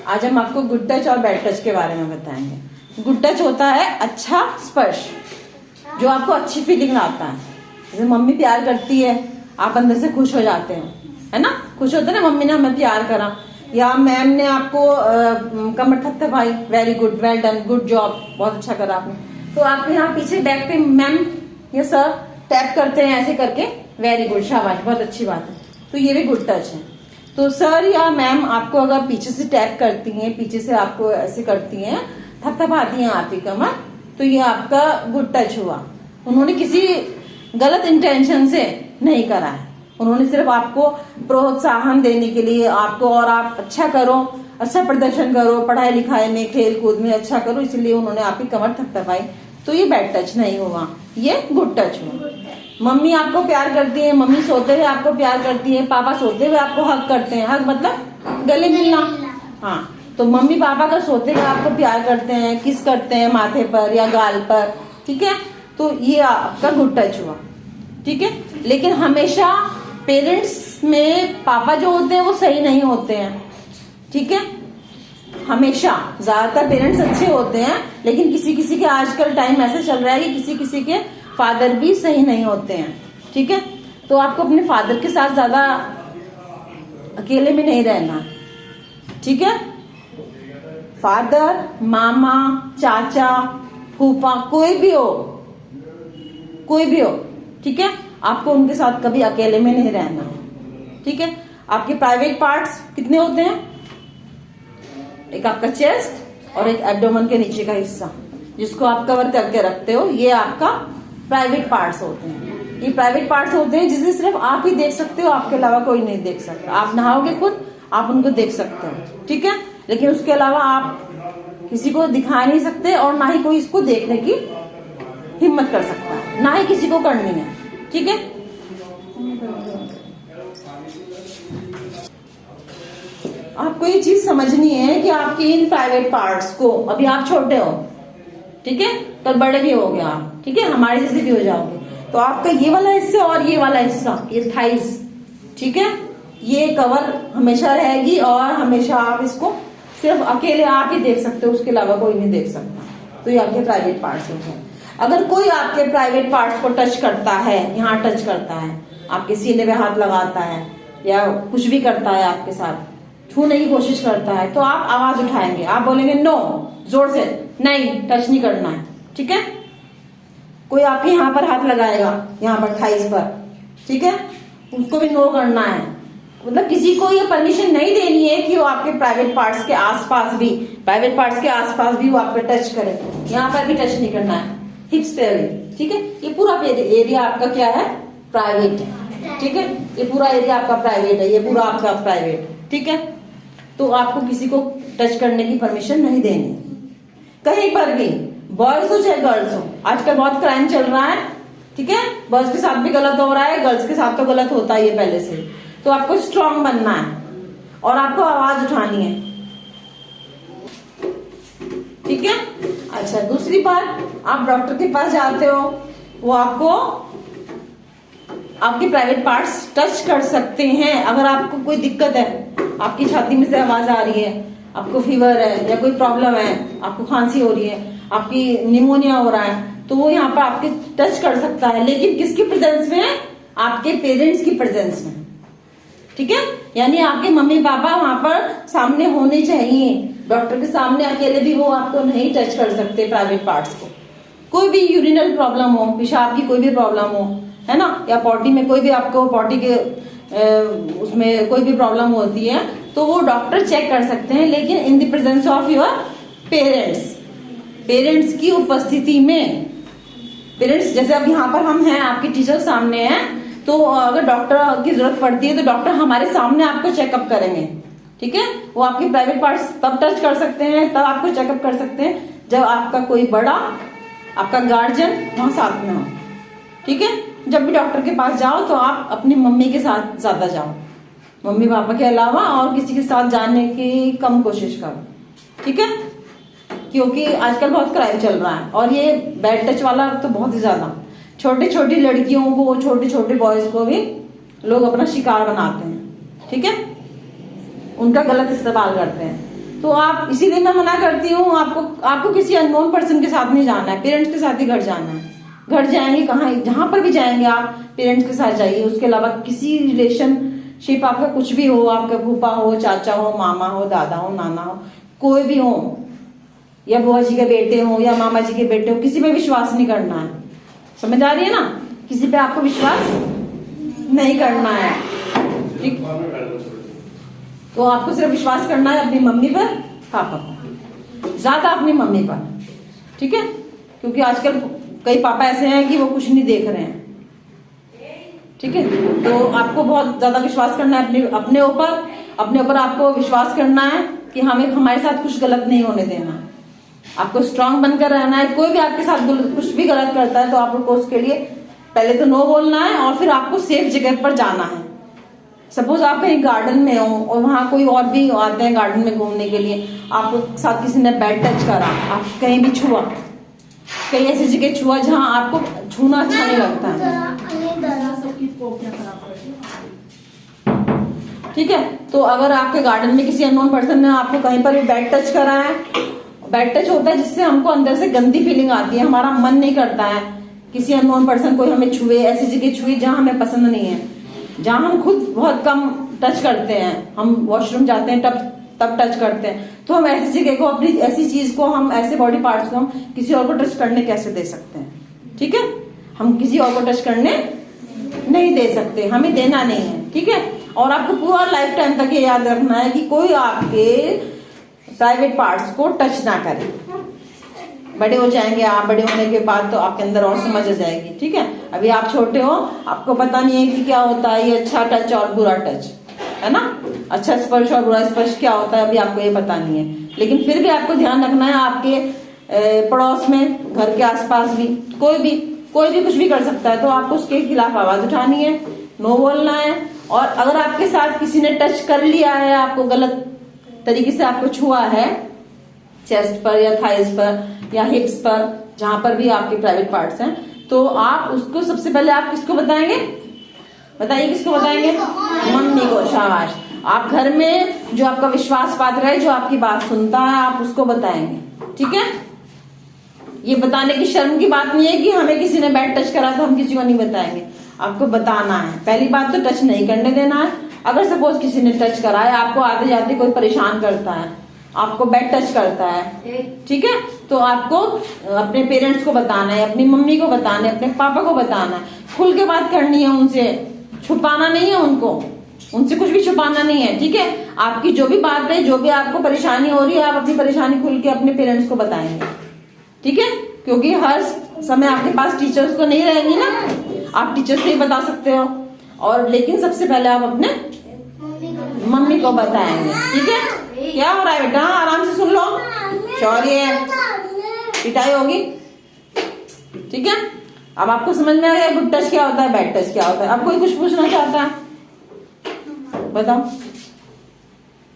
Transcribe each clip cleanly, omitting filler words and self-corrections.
आज हम आपको गुड टच और बैड टच के बारे में बताएंगे। गुड टच होता है अच्छा स्पर्श, जो आपको अच्छी फीलिंग लाता है। जैसे मम्मी प्यार करती है, आप अंदर से खुश हो जाते हो, है ना, खुश होते हैं ना, मम्मी ने हमें प्यार करा, या मैम ने आपको कमर थपथपाई, very good, well done, good job, बहुत अच्छा करा आपने। तो आप यहाँ पीछे बैक पे मैम या सर टैप करते हैं ऐसे करके, वेरी गुड, शाबाश, बहुत अच्छी बात है। तो ये भी गुड टच है। तो सर या मैम आपको अगर पीछे से टैप करती हैं, पीछे से आपको ऐसे करती हैं, थपथपाती हैं आपकी कमर, तो ये आपका गुड टच हुआ। उन्होंने किसी गलत इंटेंशन से नहीं करा है, उन्होंने सिर्फ आपको प्रोत्साहन देने के लिए आपको, और आप अच्छा करो, अच्छा प्रदर्शन करो, पढ़ाई लिखाई में, खेल कूद में अच्छा करो, इसलिए उन्होंने आपकी कमर थपथपाई। तो ये बैड टच नहीं होगा, ये गुड टच हुआ। मम्मी आपको प्यार करती है, मम्मी सोते हुए आपको प्यार करती है, पापा सोते हुए आपको हक करते हैं, हक मतलब गले मिलना, हाँ। तो मम्मी पापा का सोते हुए आपको प्यार करते हैं, किस करते हैं माथे पर या गाल पर, ठीक है, तो ये आपका गुड टच हुआ, ठीक है। लेकिन हमेशा पेरेंट्स में पापा जो होते हैं वो सही नहीं होते हैं, ठीक है। हमेशा ज्यादातर पेरेंट्स अच्छे होते हैं, लेकिन किसी किसी के आजकल टाइम ऐसे चल रहा है कि किसी किसी के फादर भी सही नहीं होते हैं, ठीक है। तो आपको अपने फादर के साथ ज्यादा अकेले में नहीं रहना, ठीक है। फादर, मामा, चाचा, फूफा, कोई भी हो, ठीक है, आपको उनके साथ कभी अकेले में नहीं रहना, ठीक है। आपके प्राइवेट पार्ट्स कितने होते हैं? एक आपका चेस्ट और एक एब्डोमेन के नीचे का हिस्सा, जिसको आप कवर करके रखते हो, ये आपका प्राइवेट पार्ट्स होते हैं। ये प्राइवेट पार्ट्स होते हैं जिसे सिर्फ आप ही देख सकते हो, आपके अलावा कोई नहीं देख सकता। आप नहाओगे खुद, आप उनको देख सकते हो, ठीक है, लेकिन उसके अलावा आप किसी को दिखा नहीं सकते, और ना ही कोई इसको देखने की हिम्मत कर सकता है, ना ही किसी को करनी है, ठीक है। आपको ये चीज समझनी है कि आपके इन प्राइवेट पार्ट्स को, अभी आप छोटे हो, ठीक है, कल बड़े भी हो गए आप, ठीक है, हमारे जैसे भी हो जाओगे, तो आपका ये वाला हिस्सा और ये वाला हिस्सा, ये थाइस, ठीक है, ये कवर हमेशा रहेगी, और हमेशा आप इसको सिर्फ अकेले आप ही देख सकते हो, उसके अलावा कोई नहीं देख सकता। तो ये आपके प्राइवेट पार्ट्स होते हैं। अगर कोई आपके प्राइवेट पार्ट्स को टच करता है, यहाँ टच करता है, आपके सीने पे हाथ लगाता है, या कुछ भी करता है आपके साथ, छूने की कोशिश करता है, तो आप आवाज उठाएंगे, आप बोलेंगे नो, जोर से, नहीं, टच नहीं करना है, ठीक है। कोई आपके यहाँ पर हाथ लगाएगा, यहाँ पर थाइस पर, ठीक है, उसको भी नो करना है। मतलब किसी को ये परमिशन नहीं देनी है कि वो आपके प्राइवेट पार्ट्स के आसपास भी, वो आप पे टच करे। यहाँ पर भी टच नहीं करना है, हिप्स पे भी, ठीक है। ये पूरा एरिया आपका क्या है? प्राइवेट है, ठीक है, ये पूरा एरिया आपका प्राइवेट है, ये पूरा आपका प्राइवेट, ठीक है। तो आपको किसी को टच करने की परमिशन नहीं देनी कहीं पर भी, बॉयज हो चाहे गर्ल्स हो। आजकल बहुत क्राइम चल रहा है, ठीक है, बॉयज के साथ भी गलत हो रहा है, गर्ल्स के साथ तो गलत होता ही है पहले से। तो आपको स्ट्रांग बनना है और आपको आवाज उठानी है, ठीक है। अच्छा, दूसरी बात, आप डॉक्टर के पास जाते हो, वो आपको आपके प्राइवेट पार्ट्स टच कर सकते हैं। अगर आपको कोई दिक्कत है, आपकी छाती में से आवाज आ रही है, आपको फीवर है या कोई प्रॉब्लम है, आपको खांसी हो रही है, आपकी निमोनिया हो रहा है, तो वो यहाँ पर आपके टच कर सकता है, लेकिन किसकी प्रेजेंस में? आपके पेरेंट्स की प्रेजेंस में, ठीक है। यानी आपके मम्मी पापा वहां पर सामने होने चाहिए, डॉक्टर के सामने अकेले भी वो आपको नहीं टच कर सकते प्राइवेट पार्ट्स को। कोई भी यूरिनल प्रॉब्लम हो, पेशाब की कोई भी प्रॉब्लम हो, है ना, या पॉटी में कोई भी आपको पॉटी के उसमें कोई भी प्रॉब्लम होती है, तो वो डॉक्टर चेक कर सकते हैं, लेकिन in the presence of your parents की उपस्थिति में। पेरेंट्स जैसे अब यहाँ पर हम हैं, आपके टीचर सामने हैं, तो अगर डॉक्टर की जरूरत पड़ती है तो डॉक्टर हमारे सामने आपको चेकअप करेंगे, ठीक है। वो आपके प्राइवेट पार्ट्स तब टच कर सकते हैं, तब आपको चेकअप कर सकते हैं, जब आपका कोई बड़ा, आपका गार्जियन वहां साथ में हो, ठीक है। जब भी डॉक्टर के पास जाओ तो आप अपनी मम्मी के साथ ज्यादा जाओ, मम्मी पापा के अलावा और किसी के साथ जाने की कम कोशिश करो, ठीक है, क्योंकि आजकल बहुत क्राइम चल रहा है, और ये बैड टच वाला तो बहुत ही ज्यादा। छोटी छोटी लड़कियों को, छोटे छोटे बॉयज को भी लोग अपना शिकार बनाते हैं, ठीक है, उनका गलत इस्तेमाल करते हैं। तो आप, इसीलिए मैं मना करती हूँ, आपको किसी अननोन पर्सन के साथ नहीं जाना है, पेरेंट्स के साथ ही घर जाना है। घर जाएंगे कहाँ, जहां पर भी जाएंगे आप पेरेंट्स के साथ जाइए। उसके अलावा किसी रिलेशनशिप आपका कुछ भी हो, आपका फूफा हो, चाचा हो, मामा हो, दादा हो, नाना हो, कोई भी हो, या बुआ जी के बेटे हो या मामा जी के बेटे हो, किसी पे विश्वास नहीं करना है। समझ आ रही है ना? किसी पे आपको विश्वास नहीं करना है, ठीक? तो आपको सिर्फ विश्वास करना है अपनी मम्मी पर, पापा पर, ज्यादा अपनी मम्मी पर, ठीक है? क्योंकि आजकल कई पापा ऐसे हैं कि वो कुछ नहीं देख रहे हैं, ठीक है? तो आपको बहुत ज्यादा विश्वास करना है अपने ऊपर आपको विश्वास करना है कि हमारे साथ कुछ गलत नहीं होने देना है। आपको स्ट्रांग बनकर रहना है। कोई भी आपके साथ कुछ भी गलत करता है तो आपको उसके लिए पहले तो नो बोलना है, और फिर आपको सेफ जगह पर जाना है। सपोज आप कहीं गार्डन में हो और वहां कोई और भी आते हैं गार्डन में घूमने के लिए, आपको साथ किसी ने बैड टच करा, आप कहीं भी छुआ, कहीं ऐसी जगह छुआ जहां आपको छूना अच्छा नहीं लगता है, ठीक है? तो अगर आपके गार्डन में किसी अननोन पर्सन ने आपको कहीं पर भी बैड टच करा है, बैड टच होता है जिससे हमको अंदर से गंदी फीलिंग आती है, हमारा मन नहीं करता है किसी अननोन पर्सन कोई हमें छुए, ऐसी जगह छुए जहां हमें पसंद नहीं है, जहां हम खुद बहुत कम टच करते हैं, हम वॉशरूम जाते हैं तब टच करते हैं, तो हम ऐसी जगह को, अपनी ऐसी चीज को, हम ऐसे बॉडी पार्ट्स को हम किसी और को टच करने कैसे दे सकते हैं? ठीक है? हम किसी और को टच करने नहीं दे सकते, हमें देना नहीं है, ठीक है? और आपको पूरा लाइफ टाइम तक ये याद रखना है कि कोई आपके प्राइवेट पार्ट्स को टच ना करे। बड़े हो जाएंगे आप, बड़े होने के बाद तो आपके अंदर और समझ आ जाएगी, ठीक है? अभी आप छोटे हो, आपको पता नहीं है कि क्या होता है ये अच्छा टच और बुरा टच, है ना? अच्छा स्पर्श और बुरा स्पर्श क्या होता है, अभी आपको ये पता नहीं है। लेकिन फिर भी आपको ध्यान रखना है, आपके पड़ोस में, घर के आसपास भी कोई भी कुछ भी कर सकता है, तो आपको उसके खिलाफ आवाज उठानी है, नो बोलना है। और अगर आपके साथ किसी ने टच कर लिया है, आपको गलत तरीके से आपको छुआ है, चेस्ट पर या थाइस पर या हिप्स पर, जहां पर भी आपके प्राइवेट पार्ट्स हैं, तो आप उसको सबसे पहले आप किसको बताएंगे? बताइए किसको बताएंगे? मम्मी को। शाबाश। आप घर में जो आपका विश्वास पात्र है, जो आपकी बात सुनता है, आप उसको बताएंगे, ठीक है? ये बताने की शर्म की बात नहीं है कि हमें किसी ने बैड टच करा तो हम किसी को नहीं बताएंगे, आपको बताना है। पहली बात तो टच नहीं करने देना है। अगर सपोज किसी ने टच करा है, आपको आते जाते कोई परेशान करता है, आपको बैड टच करता है, ठीक है, तो आपको अपने पेरेंट्स को बताना है, अपनी मम्मी को बताना है, अपने पापा को बताना है, खुल के बात करनी है उनसे, छुपाना नहीं है उनसे कुछ भी छुपाना नहीं है, ठीक है? आपकी जो भी बात है, जो भी आपको परेशानी हो रही है, आप अपनी परेशानी खुल के अपने पेरेंट्स को बताएंगे, ठीक है? क्योंकि हर समय आपके पास टीचर्स को नहीं रहेंगी ना, आप टीचर से ही बता सकते हो, और लेकिन सबसे पहले आप अपने मम्मी को बताएंगे, ठीक है? क्या हो रहा है बेटा? आराम से सुन लो, शौर्य पिटाई होगी, ठीक है? अब आपको समझ में आ गया गुड टच क्या होता है, बैड टच क्या होता है। अब कोई कुछ पूछना चाहता है? बताओ।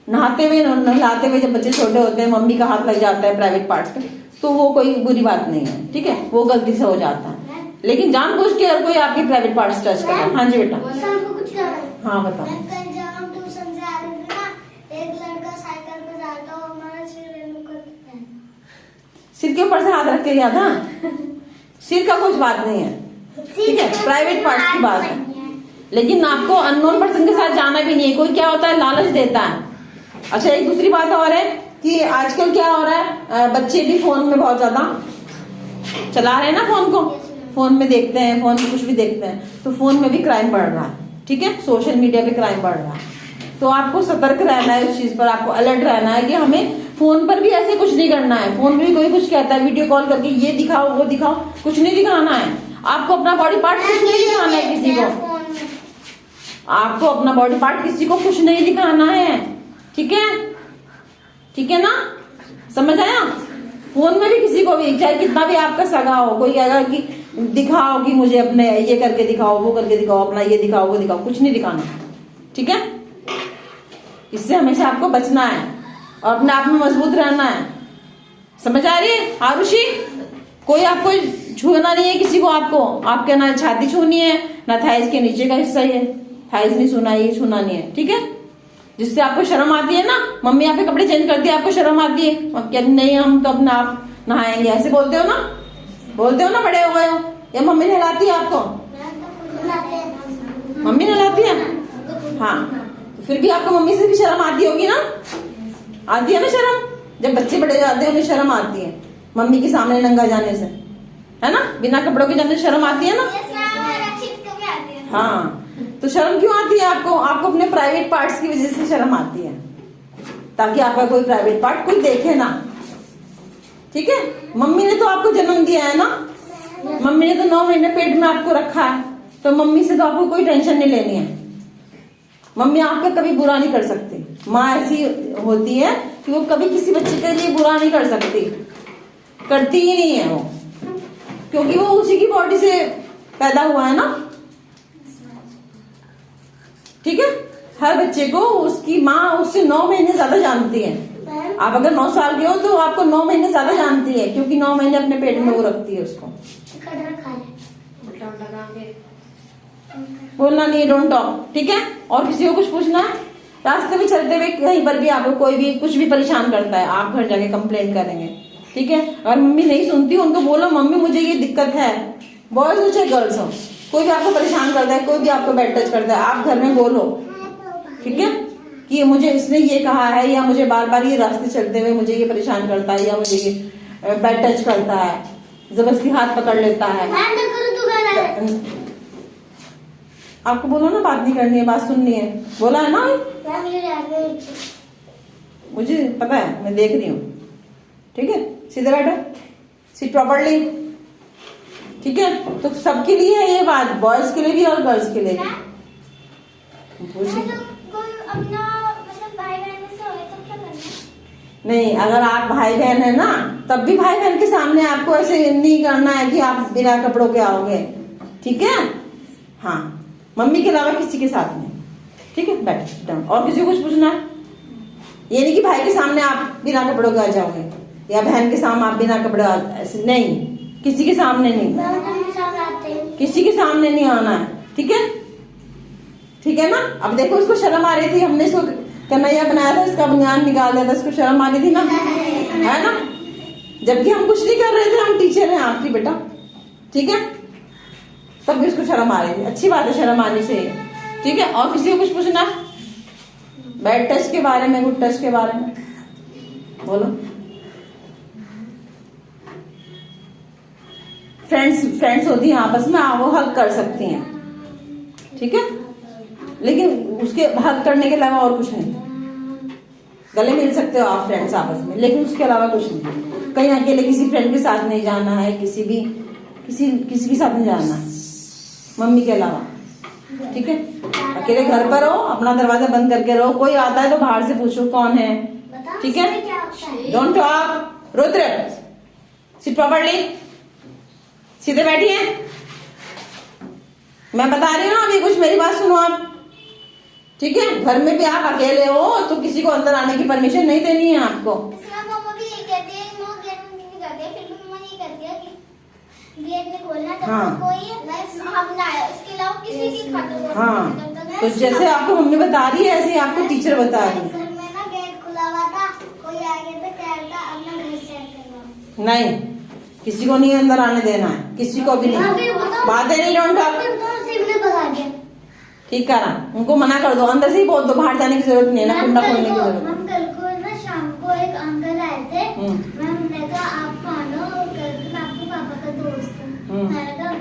नहाते हुए जब बच्चे छोटे होते हैं, मम्मी का हाथ लग जाता है प्राइवेट पार्ट्स पे, तो वो कोई बुरी बात नहीं है, ठीक है? वो गलती से हो जाता है, लेकिन जानबूझ के अगर कोई आपके प्राइवेट पार्ट्स टच करे। हाँ जी बेटा। हाँ बताओ। सिर के ऊपर से हाथ रख के गया था, सिर का कुछ बात नहीं है, ठीक है? प्राइवेट पार्ट्स की बात है। लेकिन आपको अननोन पर्सन के साथ जाना भी नहीं है। कोई क्या होता है, लालच देता है। अच्छा, एक दूसरी बात और है कि आजकल क्या हो रहा है, बच्चे भी फोन में बहुत ज्यादा चला रहे हैं ना, फोन को, फोन में देखते हैं, फोन में कुछ भी देखते हैं, तो फोन में भी क्राइम बढ़ रहा है, ठीक है? सोशल मीडिया पे क्राइम बढ़ रहा है, तो आपको सतर्क रहना है उस चीज पर, आपको अलर्ट रहना है कि हमें फोन पर भी ऐसे कुछ नहीं करना है। फोन में भी कोई कुछ कहता है, वीडियो कॉल करके ये दिखाओ वो दिखाओ, कुछ नहीं दिखाना है आपको। अपना बॉडी पार्ट कुछ नहीं दिखाना है किसी को, आपको अपना बॉडी पार्ट किसी को कुछ नहीं दिखाना है, ठीक है? ठीक है ना? समझ आया? फोन में भी किसी को भी, चाहे कितना भी आपका सगा हो, कोई कहेगा कि दिखाओ कि मुझे अपने ये करके दिखाओ, वो करके दिखाओ, अपना ये दिखाओ वो दिखाओ, कुछ नहीं दिखाना, ठीक है? इससे हमेशा आपको बचना है और अपने आप में मजबूत रहना है। समझ आ रही है आरुषि? कोई आपको छूना नहीं है किसी को, आपके ना छाती छूनी है, ना थाइस के नीचे का हिस्सा ही है, थाइस नहीं छूना, ये छूना नहीं है, ठीक है? जिससे आपको शर्म आती है ना, मम्मी यहाँ पे कपड़े चेंज कर दिए, आपको शर्म आती है, अब क्या नहीं हम तो अपना आप नहाएंगे, ऐसे बोलते हो ना, बोलते हो ना, बड़े हो गए हो। या मम्मी नहलाती है आपको? मम्मी नहलाती है? हाँ, तो फिर भी आपको मम्मी से भी शर्म आती होगी ना, आती है ना शर्म। जब बच्चे बड़े जाते हैं उन्हें शर्म आती है मम्मी के सामने नंगा जाने से, है ना, बिना कपड़ों के जाने से शर्म आती है ना। हाँ, तो शर्म क्यों आती है आपको? आपको अपने प्राइवेट पार्ट्स की वजह से शर्म आती है, ताकि आपका कोई प्राइवेट पार्ट कोई देखे ना, ठीक है। मम्मी ने तो आपको जन्म दिया है ना, मम्मी ने तो 9 महीने पेट में आपको रखा है, तो मम्मी से तो आपको कोई टेंशन नहीं लेनी है। मम्मी आपका कभी बुरा नहीं कर सकती। माँ ऐसी होती है कि वो कभी किसी बच्चे के लिए बुरा नहीं कर सकती, करती ही नहीं है वो, क्योंकि वो उसी की बॉडी से पैदा हुआ है ना, ठीक है। हर बच्चे को उसकी माँ उससे 9 महीने ज्यादा जानती है। आप अगर 9 साल के हो तो आपको 9 महीने ज्यादा जानती है, क्योंकि 9 महीने अपने पेट में वो रखती है उसको। बोलना नहीं, डोंट टॉक, ठीक है। और किसी को कुछ पूछना है? रास्ते में चलते हुए कहीं पर भी आपको कोई भी कुछ भी परेशान करता है, आप घर जाके कंप्लेंट करेंगे, ठीक है। अगर मम्मी नहीं सुनती, उनको बोलो मम्मी मुझे ये दिक्कत है, बॉयज हो चाहे गर्ल्स हो, कोई भी आपको परेशान करता है, कोई भी आपको बैड टच करता है, आप घर में बोलो, ठीक है, कि मुझे इसने ये कहा है, या मुझे बार बार ये रास्ते चलते हुए मुझे ये परेशान करता है, या मुझे ये बैड टच करता है, जबरदस्ती हाथ पकड़ लेता है। आपको बोलो ना, बात नहीं करनी है, बात सुननी है, बोला है ना। मुझे पता है, मैं देख रही हूँ, ठीक है। सीधे बैठो, सिट प्रॉपर्ली, ठीक है। तो सबके लिए है ये बात, बॉयज के लिए भी और गर्ल्स के लिए भी। नहीं, अगर आप भाई बहन है ना, तब भी भाई बहन के सामने आपको ऐसे नहीं करना है कि आप बिना कपड़ों के आओगे, ठीक है। हाँ, मम्मी के अलावा किसी के साथ नहीं, ठीक है। बैठ डाउन। और किसी को कुछ पूछना है? ये नहीं कि भाई के सामने आप बिना कपड़ों के आ जाओगे, या बहन के सामने आप बिना कपड़े, ऐसे नहीं, किसी के सामने नहीं, किसी के सामने नहीं आना है, ठीक है, ठीक है ना। अब देखो, इसको शर्म आ रही थी, हमने इसको कन्हैया बनाया था, इसका बनियान निकाल दिया था, इसको शर्म आ रही थी ना, है ना, जबकि हम कुछ नहीं कर रहे थे, हम टीचर हैं आपकी बेटा, ठीक है। तब भी उसको शर्म आ रही थी, अच्छी बात है, शर्म आनी चाहिए, ठीक है। और किसी को कुछ पूछना? बैड टच के बारे में, गुड टच के बारे में बोलो। फ्रेंड्स होती हैं आपस में, वो हग कर सकती हैं, ठीक है, लेकिन उसके हग करने के अलावा और कुछ नहीं। गले मिल सकते हो आप फ्रेंड्स आपस में, लेकिन उसके अलावा कुछ नहीं। कहीं अकेले किसी फ्रेंड के साथ नहीं जाना है, किसी के साथ नहीं जाना है, मम्मी के अलावा, ठीक है। अकेले घर पर रहो, अपना दरवाजा बंद करके रहो, कोई आता है तो बाहर से पूछो कौन है, ठीक है। Don't talk. Rudra, sit properly, सीधे बैठिए। मैं बता रही हूँ ना, अभी कुछ मेरी बात सुनो आप, ठीक है। घर में भी आप अकेले हो तो किसी को अंदर आने की परमिशन नहीं देनी है आपको। हाँ, तो जैसे आपको मम्मी बता रही है, ऐसे आपको टीचर बता रही है। नहीं, किसी को नहीं अंदर आने देना है, किसी को भी नहीं, बातें नहीं, डोंट टॉक, ठीक करा। उनको मना कर दो, अंदर से ही बोल दो, बाहर जाने की जरूरत नहीं है ना, कुंडा खोलने की जरूरत नहीं। कल को ना शाम को एक अंकल आए थे, हमने कहा आप कौन हो? मैं आपके पापा का दोस्त हूँ। मैंने कहा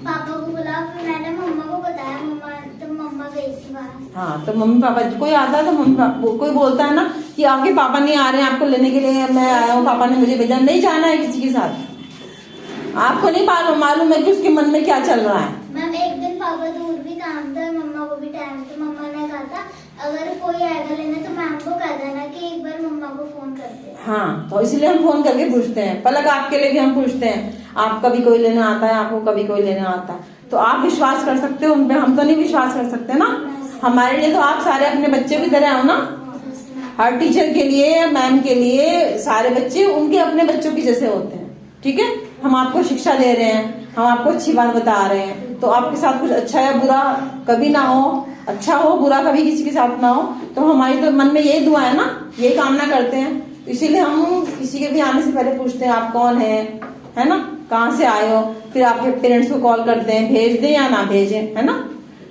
पापा को बुला, फिर मैंने मम्मा को बताया, मम्मा गई थी बाहर। हाँ, तो मम्मी पापा, कोई आता है तो मम्मी पापा, कोई बोलता है ना कि आपके पापा नहीं आ रहे हैं आपको लेने के लिए, मैं आया हूँ, पापा ने मुझे भेजा, नहीं जाना है किसी के साथ। आपको नहीं मालूम है कि उसके मन में क्या चल रहा है। मैम, एक दिन पापा दूर भी काम था, मम्मा को भी टाइम था, मम्मा ने कहा था अगर कोई आएगा लेने तो मैम को कह देना कि एक बार मम्मा को फोन कर दे। हाँ, तो इसलिए हम फोन करके पूछते हैं। पलक, आपके लिए भी हम पूछते हैं, आप कभी कोई लेने आता है, आपको कभी कोई लेने आता है, तो आप विश्वास कर सकते हो उन पे, हम तो नहीं विश्वास कर सकते ना। हमारे लिए तो आप सारे अपने बच्चे की तरह हो ना। हर टीचर के लिए, मैम के लिए, सारे बच्चे उनके अपने बच्चों की जैसे होते हैं, ठीक है। हम आपको शिक्षा दे रहे हैं, हम आपको अच्छी बात बता रहे हैं, तो आपके साथ कुछ अच्छा या बुरा कभी ना हो, अच्छा हो बुरा कभी किसी के साथ ना हो, तो हमारी तो मन में यही दुआ है ना, यही कामना करते हैं, इसीलिए हम किसी के भी आने से पहले पूछते हैं आप कौन है ना, कहाँ से आए हो, फिर आपके पेरेंट्स को कॉल करते हैं, भेज दें या ना भेजें, है ना।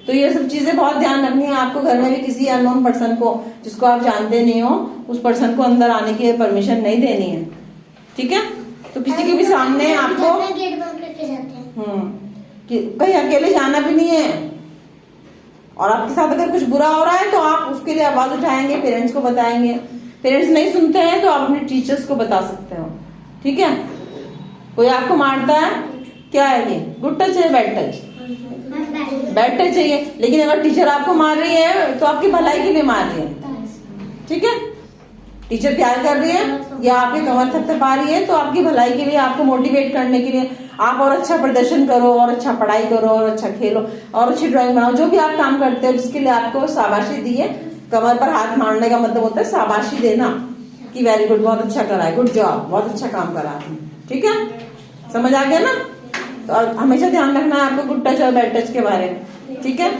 तो ये सब चीजें बहुत ध्यान रखनी है आपको। घर में भी किसी अननोन पर्सन को, जिसको आप जानते नहीं हो, उस पर्सन को अंदर आने की परमिशन नहीं देनी है, ठीक है। तो किसी के भी सामने आपको गेट बंद करके जाते हैं। कहीं अकेले जाना भी नहीं है। और आपके साथ अगर कुछ बुरा हो रहा है तो आप उसके लिए आवाज उठाएंगे, पेरेंट्स को बताएंगे। पेरेंट्स नहीं सुनते हैं तो आप अपने टीचर्स को बता सकते हो, ठीक है। कोई आपको मारता है, क्या है ये, गुड टच है बैड टच? बैड टच चाहिए। लेकिन अगर टीचर आपको मार रही है तो आपकी भलाई के लिए मार रही है, ठीक है। टीचर प्यार कर रही है या आपके कमर थपथपा रही है तो आपकी भलाई के लिए, आपको मोटिवेट करने के लिए, आप और अच्छा प्रदर्शन करो, और अच्छा पढ़ाई करो, और अच्छा खेलो, और अच्छी ड्राइंग बनाओ, जो भी आप काम करते हो जिसके लिए आपको शाबाशी दी है। कमर पर हाथ मारने का मतलब होता है शाबाशी देना कि वेरी गुड, बहुत अच्छा करा है, गुड जॉब, बहुत अच्छा काम करा आपने, ठीक है। समझ आ गया ना। तो हमेशा ध्यान रखना है आपको गुड टच और बैड टच के बारे में, ठीक है।